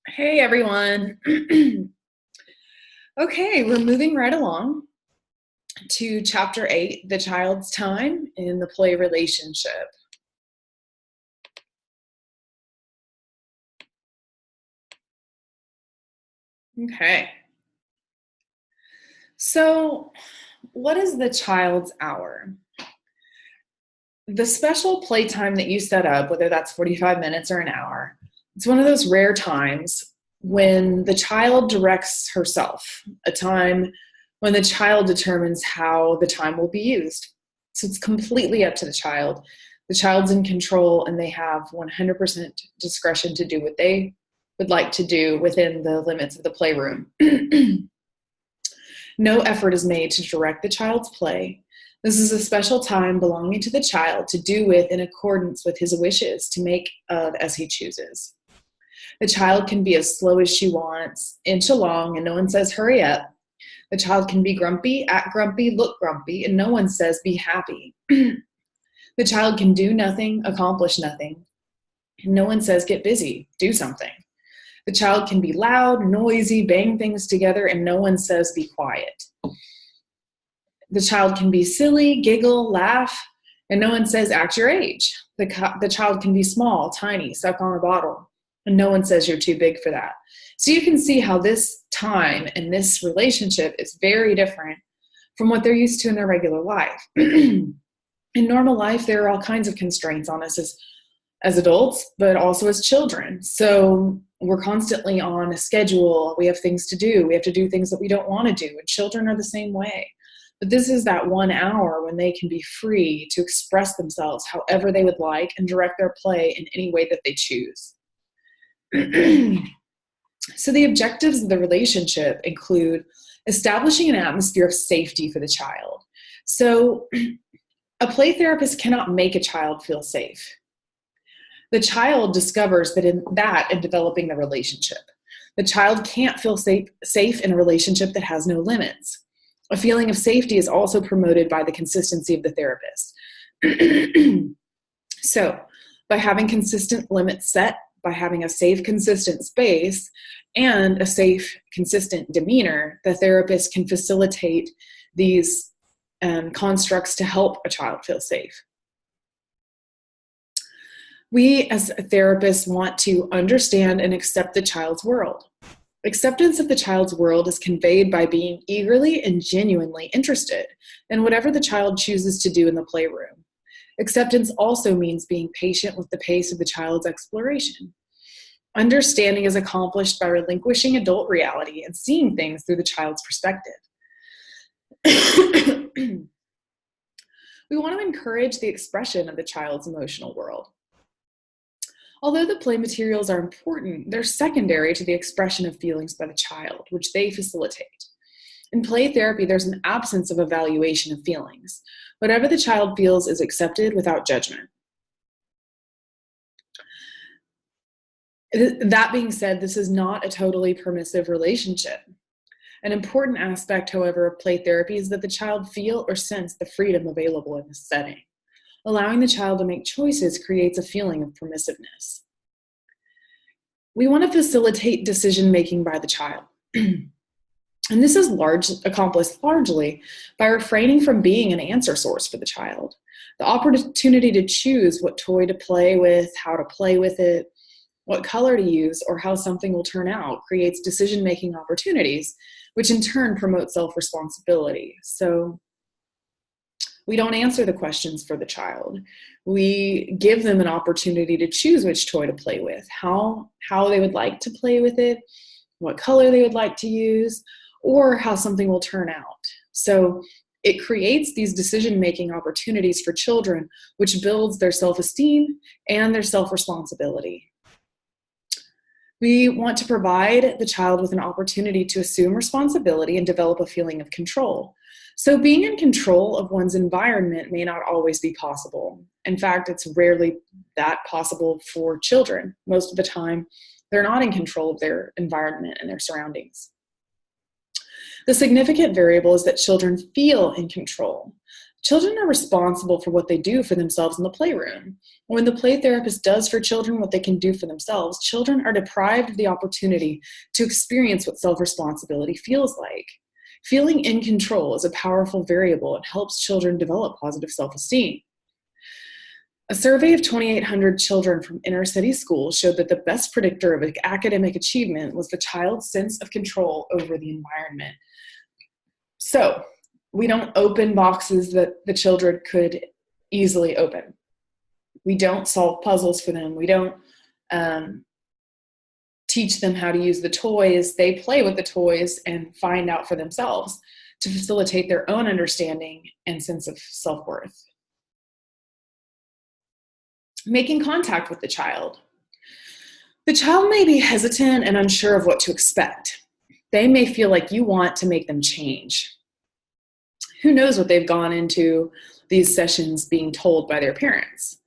Hey everyone. Okay, we're moving right along to chapter 8, the child's time in the play relationship. Okay, so what is the child's hour? The special playtime that you set up, whether that's 45 minutes or an hour, it's one of those rare times when the child directs herself, a time when the child determines how the time will be used. So it's completely up to the child. The child's in control and they have 100% discretion to do what they would like to do within the limits of the playroom. No effort is made to direct the child's play. This is a special time belonging to the child to do with in accordance with his wishes, to make of as he chooses. The child can be as slow as she wants, inch along, and no one says, hurry up. The child can be grumpy, act grumpy, look grumpy, and no one says, be happy. The child can do nothing, accomplish nothing, and no one says, get busy, do something. The child can be loud, noisy, bang things together, and no one says, be quiet. The child can be silly, giggle, laugh, and no one says, act your age. The child can be small, tiny, suck on a bottle, and no one says you're too big for that. So you can see how this time and this relationship is very different from what they're used to in their regular life. In normal life, there are all kinds of constraints on us as adults, but also as children. So we're constantly on a schedule. We have things to do. We have to do things that we don't want to do. And children are the same way. But this is that 1 hour when they can be free to express themselves however they would like and direct their play in any way that they choose. So the objectives of the relationship include establishing an atmosphere of safety for the child. So a play therapist cannot make a child feel safe. The child discovers that in developing the relationship. The child can't feel safe in a relationship that has no limits. A feeling of safety is also promoted by the consistency of the therapist. So by having consistent limits set, by having a safe, consistent space, and a safe, consistent demeanor, the therapist can facilitate these constructs to help a child feel safe. We as therapists want to understand and accept the child's world. Acceptance of the child's world is conveyed by being eagerly and genuinely interested in whatever the child chooses to do in the playroom. Acceptance also means being patient with the pace of the child's exploration. Understanding is accomplished by relinquishing adult reality and seeing things through the child's perspective. We want to encourage the expression of the child's emotional world. Although the play materials are important, they're secondary to the expression of feelings by the child, which they facilitate. In play therapy, there's an absence of evaluation of feelings. Whatever the child feels is accepted without judgment. That being said, this is not a totally permissive relationship. An important aspect, however, of play therapy is that the child feel or sense the freedom available in this setting. Allowing the child to make choices creates a feeling of permissiveness. We want to facilitate decision-making by the child. And this is accomplished largely by refraining from being an answer source for the child. The opportunity to choose what toy to play with, how to play with it, what color to use, or how something will turn out creates decision-making opportunities, which in turn promote self-responsibility. So we don't answer the questions for the child. We give them an opportunity to choose which toy to play with, how they would like to play with it, what color they would like to use, or how something will turn out. So it creates these decision-making opportunities for children, which builds their self-esteem and their self-responsibility. We want to provide the child with an opportunity to assume responsibility and develop a feeling of control. So being in control of one's environment may not always be possible. In fact, it's rarely that possible for children. Most of the time, they're not in control of their environment and their surroundings. The significant variable is that children feel in control. Children are responsible for what they do for themselves in the playroom. When the play therapist does for children what they can do for themselves, children are deprived of the opportunity to experience what self-responsibility feels like. Feeling in control is a powerful variable and helps children develop positive self-esteem. A survey of 2,800 children from inner city schools showed that the best predictor of academic achievement was the child's sense of control over the environment. So, we don't open boxes that the children could easily open. We don't solve puzzles for them. We don't teach them how to use the toys. They play with the toys and find out for themselves to facilitate their own understanding and sense of self-worth. Making contact with the child. The child may be hesitant and unsure of what to expect. They may feel like you want to make them change. Who knows what they've gone into these sessions being told by their parents.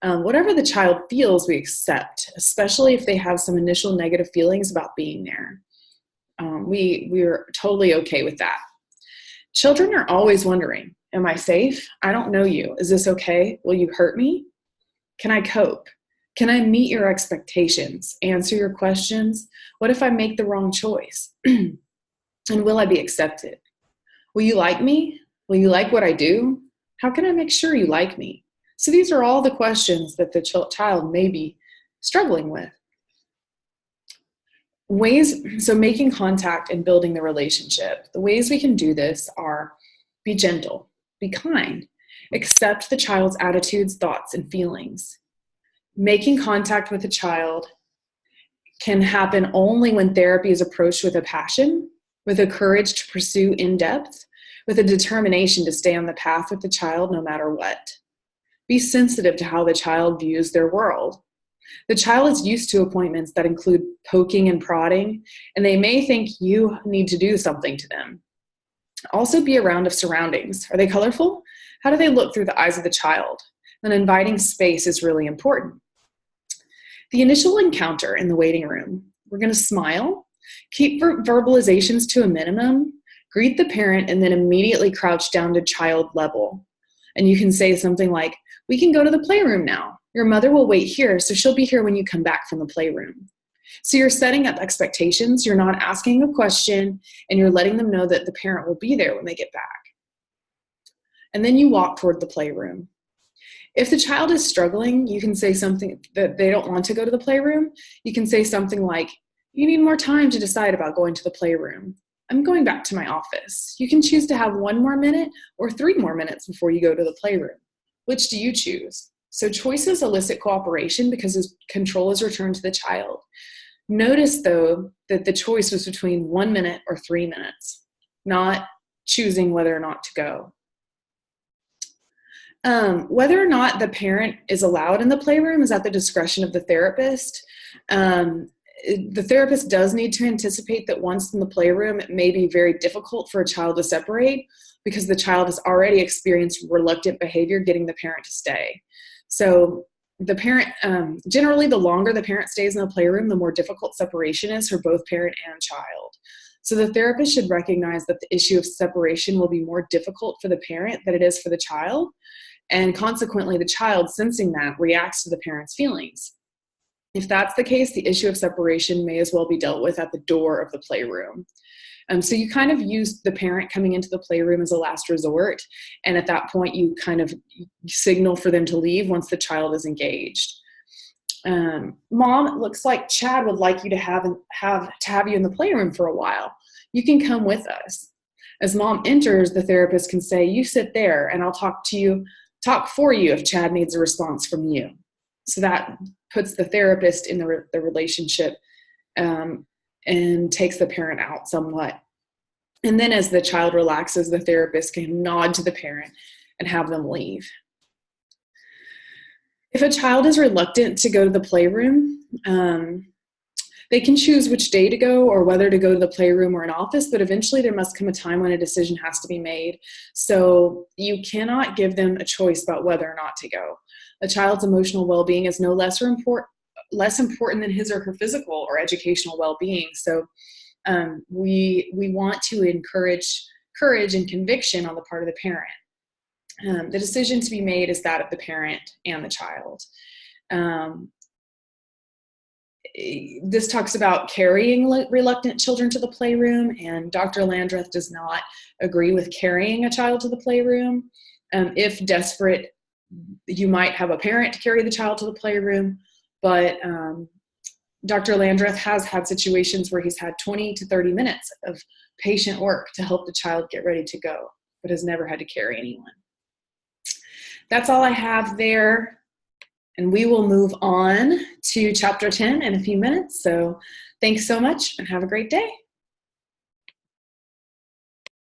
Whatever the child feels, we accept, especially if they have some initial negative feelings about being there. We're totally okay with that. Children are always wondering, am I safe? I don't know you. Is this okay? Will you hurt me? Can I cope? Can I meet your expectations? Answer your questions? What if I make the wrong choice? And will I be accepted? Will you like me? Will you like what I do? How can I make sure you like me? So these are all the questions that the child may be struggling with. So making contact and building the relationship. The ways we can do this are be gentle, be kind, accept the child's attitudes, thoughts, and feelings. Making contact with a child can happen only when therapy is approached with a passion, with a courage to pursue in depth, with a determination to stay on the path with the child no matter what. Be sensitive to how the child views their world. The child is used to appointments that include poking and prodding, and they may think you need to do something to them. Also be around of surroundings. Are they colorful? How do they look through the eyes of the child? An inviting space is really important. The initial encounter in the waiting room. We're going to smile, keep verbalizations to a minimum, greet the parent, and then immediately crouch down to child level. And you can say something like, we can go to the playroom now. Your mother will wait here, so she'll be here when you come back from the playroom. So you're setting up expectations. You're not asking a question, and you're letting them know that the parent will be there when they get back. And then you walk toward the playroom. If the child is struggling, you can say something that they don't want to go to the playroom. You can say something like, you need more time to decide about going to the playroom. I'm going back to my office. You can choose to have 1 more minute or 3 more minutes before you go to the playroom. Which do you choose? So choices elicit cooperation because control is returned to the child. Notice, though, that the choice was between 1 minute or 3 minutes, not choosing whether or not to go. Whether or not the parent is allowed in the playroom is at the discretion of the therapist. The therapist does need to anticipate that once in the playroom, it may be very difficult for a child to separate because the child has already experienced reluctant behavior getting the parent to stay. So the parent, generally the longer the parent stays in the playroom, the more difficult separation is for both parent and child. So the therapist should recognize that the issue of separation will be more difficult for the parent than it is for the child. And consequently, the child, sensing that, reacts to the parent's feelings. If that's the case, the issue of separation may as well be dealt with at the door of the playroom. So you kind of use the parent coming into the playroom as a last resort. And at that point, you kind of signal for them to leave once the child is engaged. Mom, it looks like Chad would like you to have you in the playroom for a while. You can come with us. As mom enters, the therapist can say, you sit there and I'll talk for you if Chad needs a response from you. So that puts the therapist in the relationship and takes the parent out somewhat. And then as the child relaxes, the therapist can nod to the parent and have them leave. If a child is reluctant to go to the playroom, they can choose which day to go or whether to go to the playroom or an office, but eventually there must come a time when a decision has to be made. So you cannot give them a choice about whether or not to go. A child's emotional well-being is no less important than his or her physical or educational well-being. So we want to encourage courage and conviction on the part of the parent. The decision to be made is that of the parent and the child. This talks about carrying reluctant children to the playroom, and Dr. Landreth does not agree with carrying a child to the playroom. If desperate, you might have a parent to carry the child to the playroom, but Dr. Landreth has had situations where he's had 20 to 30 minutes of patient work to help the child get ready to go, but has never had to carry anyone. That's all I have there. And we will move on to chapter 10 in a few minutes. So thanks so much and have a great day.